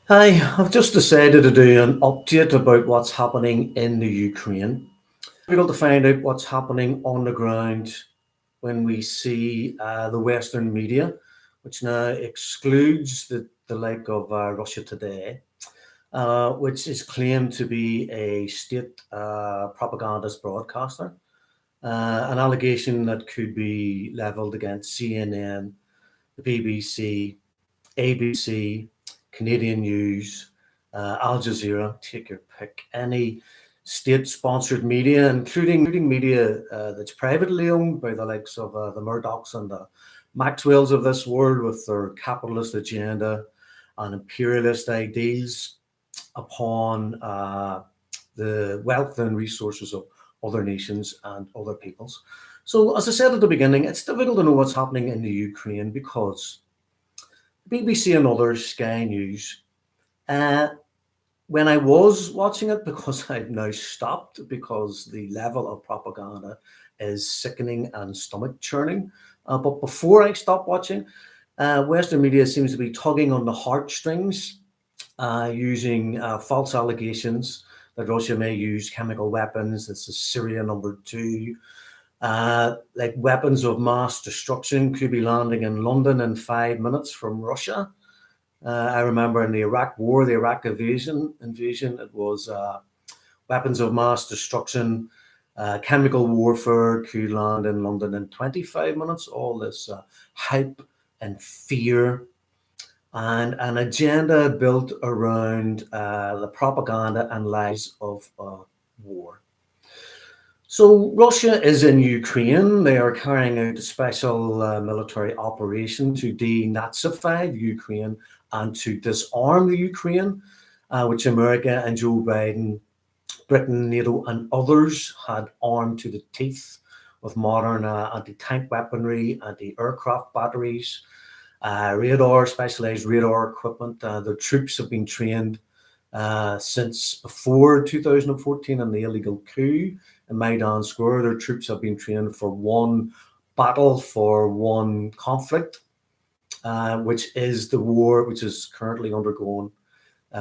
Hi, I've just decided to do an update about what's happening in the Ukraine. We're going to find out what's happening on the ground when we see the Western media, which now excludes the like of Russia Today, which is claimed to be a state propagandist broadcaster, an allegation that could be leveled against CNN, the BBC, ABC, Canadian News, Al Jazeera, take your pick, any state-sponsored media, including media that's privately owned by the likes of the Murdochs and the Maxwells of this world with their capitalist agenda and imperialist ideals upon the wealth and resources of other nations and other peoples. So, as I said at the beginning, it's difficult to know what's happening in the Ukraine because BBC and others, Sky News. Uh, when I was watching it, because I've now stopped, because the level of propaganda is sickening and stomach churning. But before I stopped watching, Western media seems to be tugging on the heartstrings, using false allegations that Russia may use chemical weapons. This is Syria number two. Like weapons of mass destruction could be landing in London in 5 minutes from Russia. I remember in the Iraq War, the Iraq invasion, it was weapons of mass destruction, chemical warfare could land in London in 25 minutes. All this hype and fear and an agenda built around the propaganda and lies of war. So Russia is in Ukraine. They are carrying out a special military operation to denazify Ukraine and to disarm the Ukraine, which America and Joe Biden, Britain, NATO, and others had armed to the teeth with modern anti-tank weaponry, anti-aircraft batteries, radar, specialized radar equipment. The troops have been trained since before 2014 and the illegal coup in Maidan Square. Their troops have been trained for one battle, for one conflict, which is the war which is currently undergoing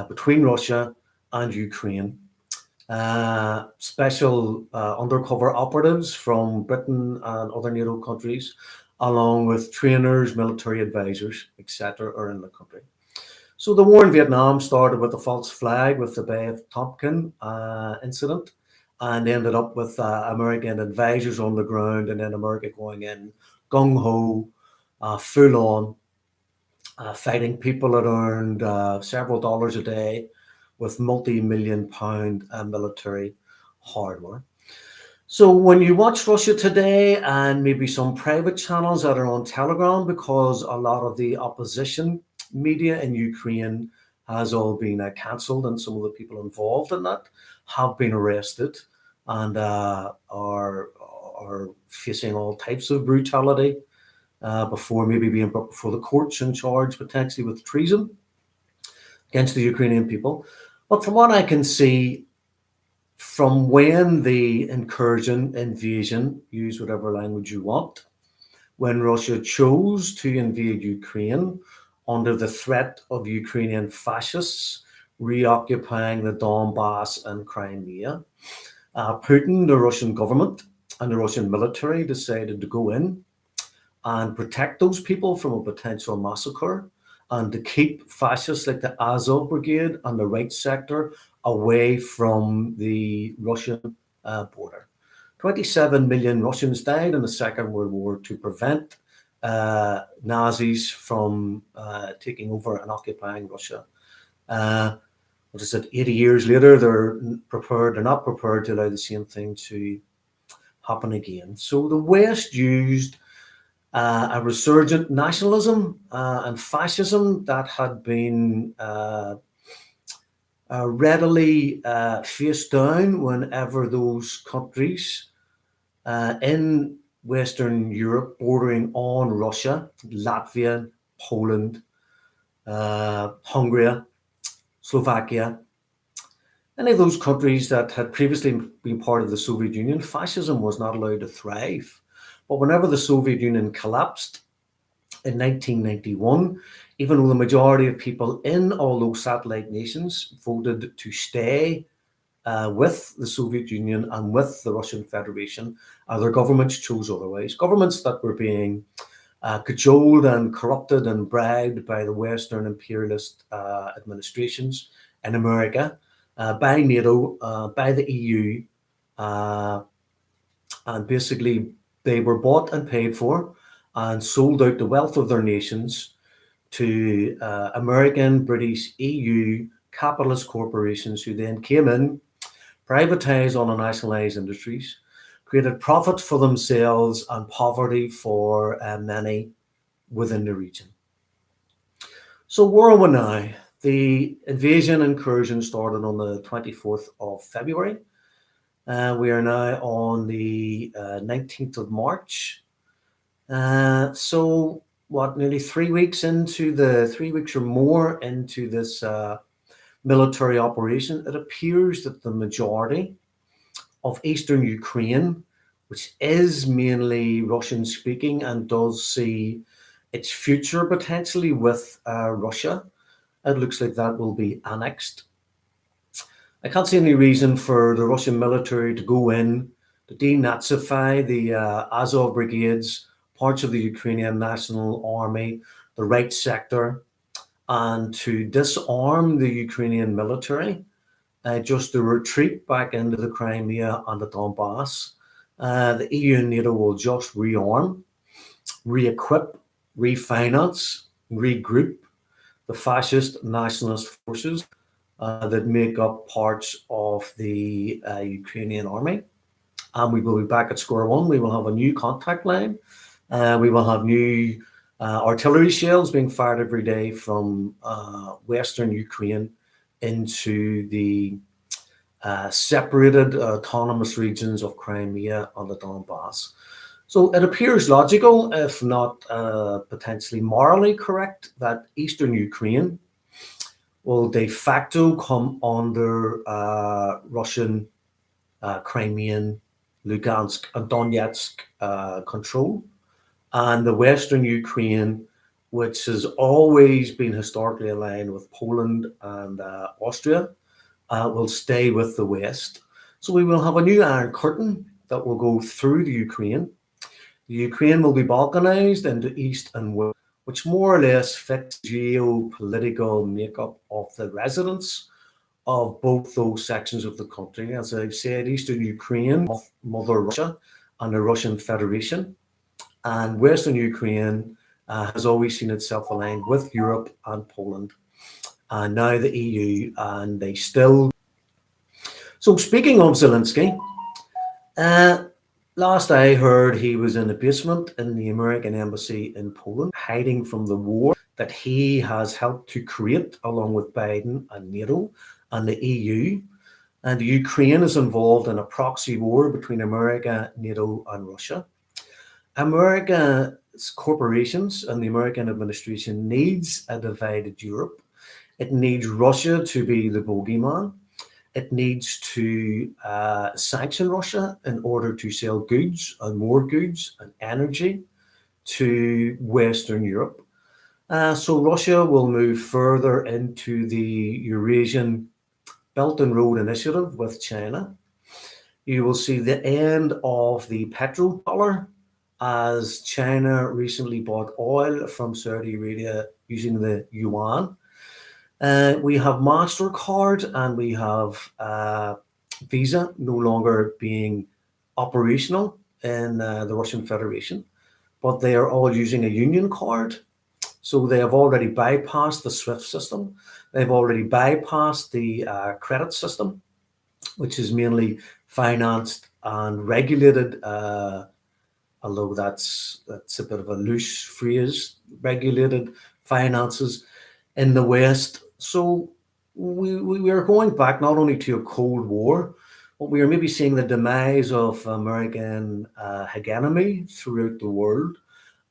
between Russia and Ukraine. Special undercover operatives from Britain and other NATO countries, along with trainers, military advisors, etc., are in the country. So the war in Vietnam started with a false flag with the Bay of Tonkin incident, and ended up with American advisors on the ground, and then America going in gung ho, full on, fighting people that earned several dollars a day with multi-million-pound military hardware. So when you watch Russia Today and maybe some private channels that are on Telegram, because a lot of the opposition media in Ukraine has all been cancelled, and some of the people involved in that have been arrested and are facing all types of brutality before maybe being brought before the courts and charged potentially with treason against the Ukrainian people. But from what I can see, from when the invasion, use whatever language you want, when Russia chose to invade Ukraine under the threat of Ukrainian fascists reoccupying the Donbass and Crimea, Putin, the Russian government, and the Russian military decided to go in and protect those people from a potential massacre, and to keep fascists like the Azov Brigade and the right sector away from the Russian border. 27 million Russians died in the Second World War to prevent Nazis from taking over and occupying Russia. What is it? 80 years later, they're not prepared to allow the same thing to happen again. So the West used a resurgent nationalism and fascism that had been readily faced down whenever those countries in Western Europe bordering on Russia, Latvia, Poland, Hungary, Slovakia, any of those countries that had previously been part of the Soviet Union, fascism was not allowed to thrive. But whenever the Soviet Union collapsed, in 1991, even though the majority of people in all those satellite nations voted to stay with the Soviet Union and with the Russian Federation, their governments chose otherwise. Governments that were being cajoled and corrupted and bribed by the Western imperialist administrations in America, by NATO, by the EU, uh, and basically they were bought and paid for and sold out the wealth of their nations to American, British, EU capitalist corporations who then came in, privatized or nationalized industries, created profit for themselves and poverty for many within the region. So where are we now? The invasion incursion started on the 24th of February. We are now on the 19th of March. So what, nearly 3 weeks into 3 weeks or more into this military operation, it appears that the majority of eastern Ukraine, which is mainly Russian speaking and does see its future potentially with Russia, it looks like that will be annexed. I can't see any reason for the Russian military to go in to denazify the Azov brigades, parts of the Ukrainian National Army, the right sector, and to disarm the Ukrainian military, just to retreat back into the Crimea and the Donbass. The EU and NATO will just rearm, re-equip, refinance, regroup the fascist nationalist forces that make up parts of the Ukrainian army. And we will be back at square one. We will have a new contact line. We will have new artillery shells being fired every day from Western Ukraine into the separated autonomous regions of Crimea and the Donbass. So it appears logical, if not potentially morally correct, that Eastern Ukraine will de facto come under Russian, Crimean, Lugansk, and Donetsk control. And the Western Ukraine, which has always been historically aligned with Poland and Austria, will stay with the West. So we will have a new Iron Curtain that will go through the Ukraine. The Ukraine will be balkanized into East and West, which more or less fits geopolitical makeup of the residents of both those sections of the country. As I've said, Eastern Ukraine, Mother Russia, and the Russian Federation, and Western Ukraine has always seen itself aligned with Europe and Poland, and now the EU, and they still. So speaking of Zelensky, last I heard he was in a basement in the American embassy in Poland, hiding from the war that he has helped to create along with Biden and NATO and the EU. And Ukraine is involved in a proxy war between America, NATO, and Russia. America's corporations and the American administration needs a divided Europe. It needs Russia to be the bogeyman. It needs to sanction Russia in order to sell goods and more goods and energy to Western Europe. So Russia will move further into the Eurasian Belt and Road Initiative with China. You will see the end of the petrodollar, as China recently bought oil from Saudi Arabia using the yuan. We have MasterCard and we have Visa no longer being operational in the Russian Federation, but they are all using a union card. So they have already bypassed the SWIFT system. They've already bypassed the credit system, which is mainly financed and regulated, although that's a bit of a loose phrase, regulated finances in the West. So we are going back not only to a Cold War, but we are maybe seeing the demise of American hegemony throughout the world,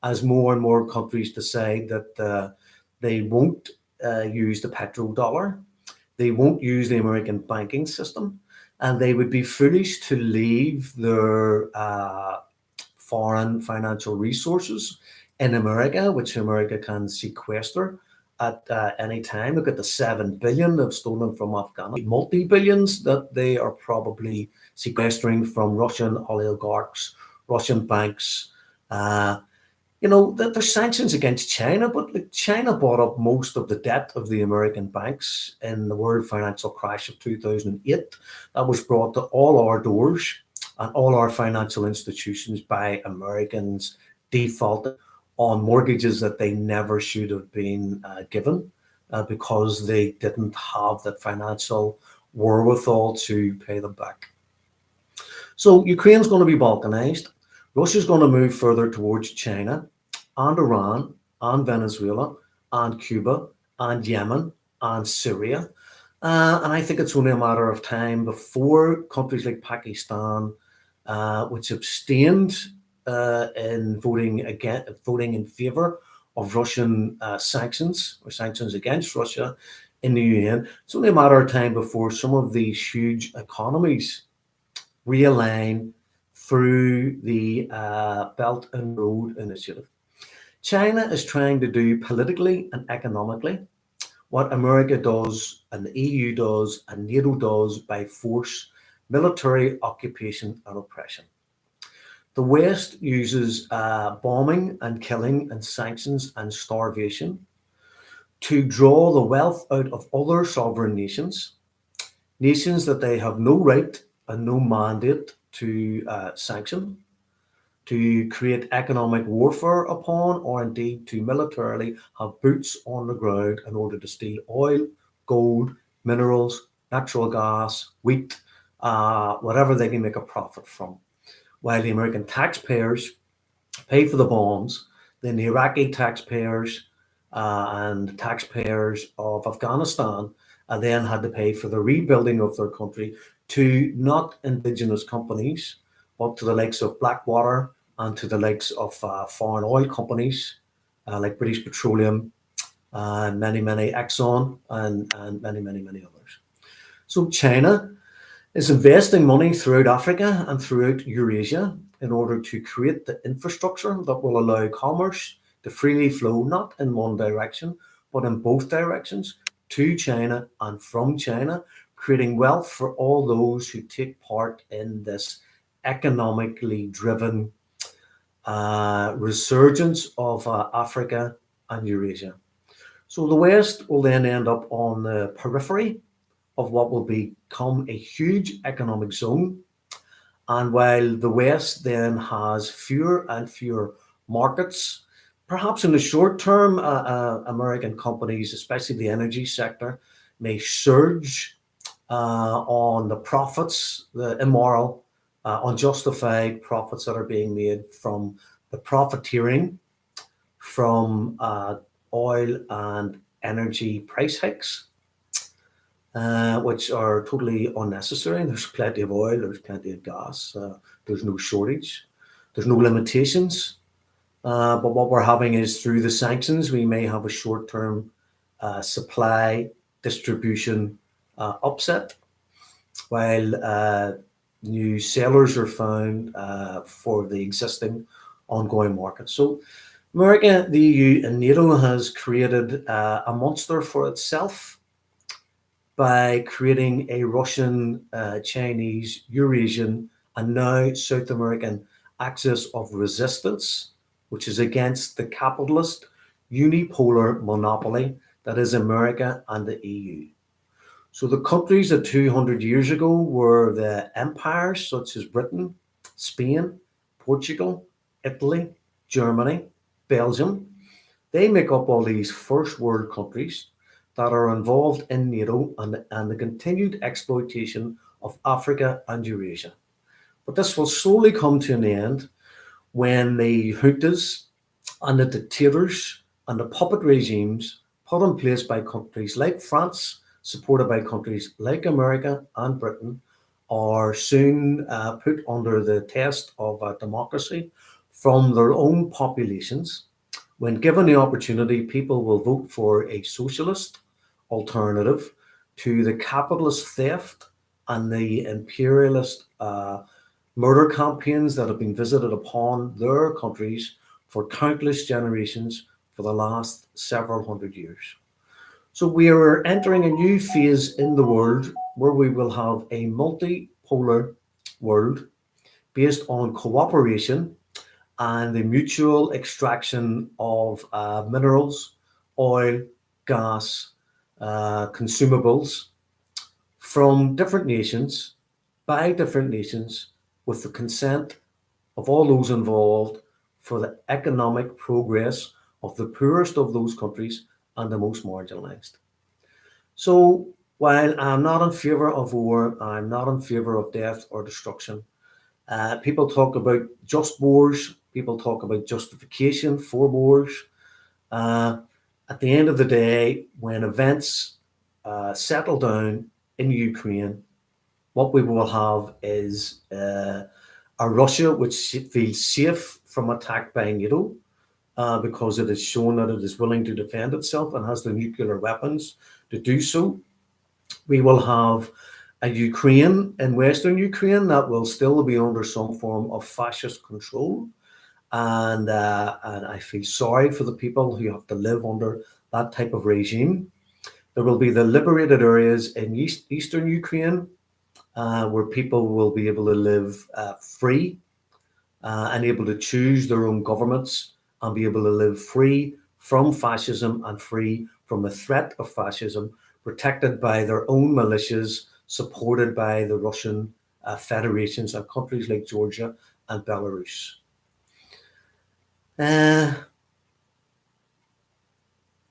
as more and more countries decide that they won't use the petrodollar, they won't use the American banking system, and they would be foolish to leave their foreign financial resources in America, which America can sequester at any time. Look at the 7 billion they've stolen from Afghanistan, multi-billions that they are probably sequestering from Russian oligarchs, Russian banks. Uh, there's sanctions against China, but like, China bought up most of the debt of the American banks in the world financial crash of 2008. That was brought to all our doors and all our financial institutions by Americans defaulting on mortgages that they never should have been given because they didn't have the financial wherewithal to pay them back. So Ukraine's going to be balkanized. Russia's going to move further towards China and Iran and Venezuela and Cuba and Yemen and Syria. And I think it's only a matter of time before countries like Pakistan, which abstained in voting in favor of Russian sanctions or sanctions against Russia in the UN. It's only a matter of time before some of these huge economies realign through the Belt and Road Initiative. China is trying to do politically and economically what America does and the EU does and NATO does by force, military occupation and oppression. The West uses bombing and killing and sanctions and starvation to draw the wealth out of other sovereign nations, nations that they have no right and no mandate to sanction, to create economic warfare upon, or indeed to militarily have boots on the ground in order to steal oil, gold, minerals, natural gas, wheat, whatever they can make a profit from. While the American taxpayers pay for the bombs, then the Iraqi taxpayers and taxpayers of Afghanistan then had to pay for the rebuilding of their country to not indigenous companies, but to the likes of Blackwater and to the likes of foreign oil companies like British Petroleum, and many Exxon, and many others. So China is investing money throughout Africa and throughout Eurasia in order to create the infrastructure that will allow commerce to freely flow, not in one direction, but in both directions, to China and from China, creating wealth for all those who take part in this economically driven resurgence of Africa and Eurasia. So the West will then end up on the periphery of what will become a huge economic zone. And while the West then has fewer and fewer markets, perhaps in the short term, American companies, especially the energy sector, may surge on the profits, the immoral, unjustified profits that are being made from the profiteering from oil and energy price hikes, which are totally unnecessary. There's plenty of oil, there's plenty of gas, there's no shortage, there's no limitations. But what we're having is through the sanctions, we may have a short term supply distribution upset, while new sellers are found for the existing ongoing market. So America, the EU, and NATO has created a monster for itself by creating a Russian, Chinese, Eurasian, and now South American axis of resistance, which is against the capitalist unipolar monopoly that is America and the EU. So the countries that 200 years ago were the empires such as Britain, Spain, Portugal, Italy, Germany, Belgium, they make up all these first world countries that are involved in NATO and the continued exploitation of Africa and Eurasia. But this will slowly come to an end when the juntas and the dictators and the puppet regimes put in place by countries like France, supported by countries like America and Britain, are soon put under the test of democracy from their own populations. When given the opportunity, people will vote for a socialist alternative to the capitalist theft and the imperialist murder campaigns that have been visited upon their countries for countless generations for the last several hundred years. So we are entering a new phase in the world where we will have a multipolar world based on cooperation and the mutual extraction of minerals, oil, gas, consumables from different nations, by different nations, with the consent of all those involved for the economic progress of the poorest of those countries and the most marginalized. So while I'm not in favor of war, I'm not in favor of death or destruction. People talk about just wars, people talk about justification for wars. Uh, at the end of the day, when events settle down in Ukraine, what we will have is a Russia which feels safe from attack by NATO because it has shown that it is willing to defend itself and has the nuclear weapons to do so. We will have a Ukraine in Western Ukraine that will still be under some form of fascist control. And I feel sorry for the people who have to live under that type of regime. There will be the liberated areas in Eastern Ukraine where people will be able to live free and able to choose their own governments and be able to live free from fascism and free from the threat of fascism, protected by their own militias, supported by the Russian federations and countries like Georgia and Belarus.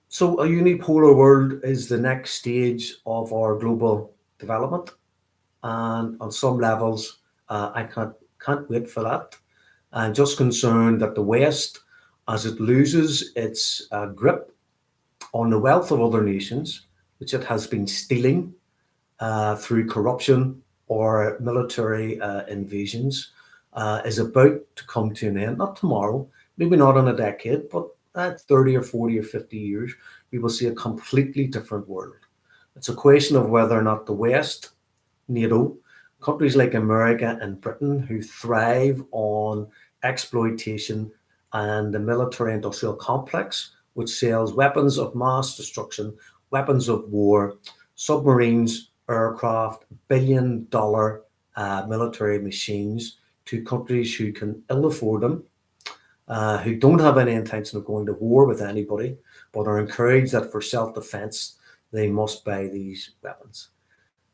So a unipolar world is the next stage of our global development. And on some levels, I can't wait for that. I'm just concerned that the West, as it loses its grip on the wealth of other nations, which it has been stealing through corruption or military invasions, is about to come to an end. Not tomorrow, maybe not in a decade, but at 30 or 40 or 50 years, we will see a completely different world. It's a question of whether or not the West, NATO, countries like America and Britain, who thrive on exploitation and the military industrial complex, which sells weapons of mass destruction, weapons of war, submarines, aircraft, billion-dollar military machines to countries who can ill afford them, who don't have any intention of going to war with anybody, but are encouraged that for self-defense, they must buy these weapons.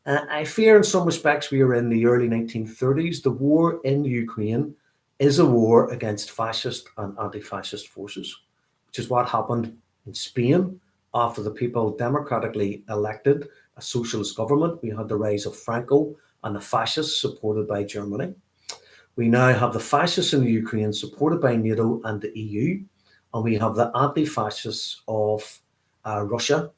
I fear in some respects we are in the early 1930s. The war in Ukraine is a war against fascist and anti-fascist forces, which is what happened in Spain after the people democratically elected a socialist government. We had the rise of Franco and the fascists supported by Germany. We now have the fascists in the Ukraine supported by NATO and the EU, and we have the anti-fascists of Russia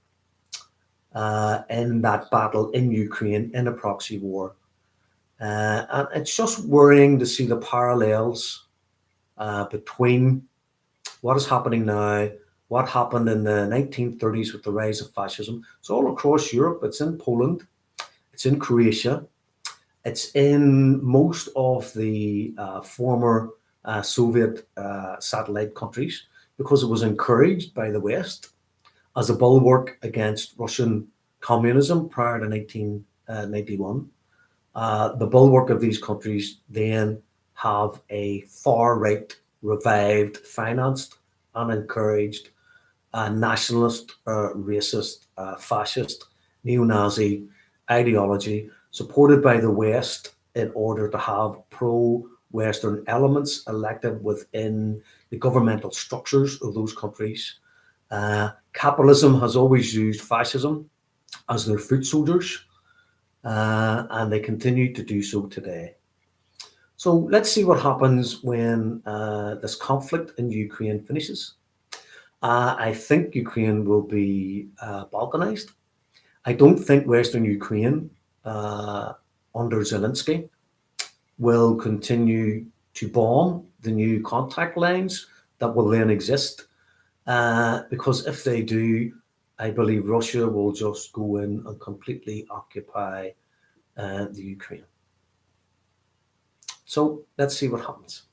in that battle in Ukraine in a proxy war. And it's just worrying to see the parallels between what is happening now, what happened in the 1930s with the rise of fascism. It's all across Europe. It's in Poland. It's in Croatia. It's in most of the former Soviet satellite countries because it was encouraged by the West as a bulwark against Russian communism prior to 1991. The bulwark of these countries then have a far-right, revived, financed and encouraged nationalist, racist, fascist, neo-Nazi ideology supported by the West in order to have pro-Western elements elected within the governmental structures of those countries. Capitalism has always used fascism as their foot soldiers, and they continue to do so today. So let's see what happens when this conflict in Ukraine finishes. I think Ukraine will be balkanized. I don't think Western Ukraine under Zelensky will continue to bomb the new contact lines that will then exist. Because if they do, I believe Russia will just go in and completely occupy the Ukraine. So let's see what happens.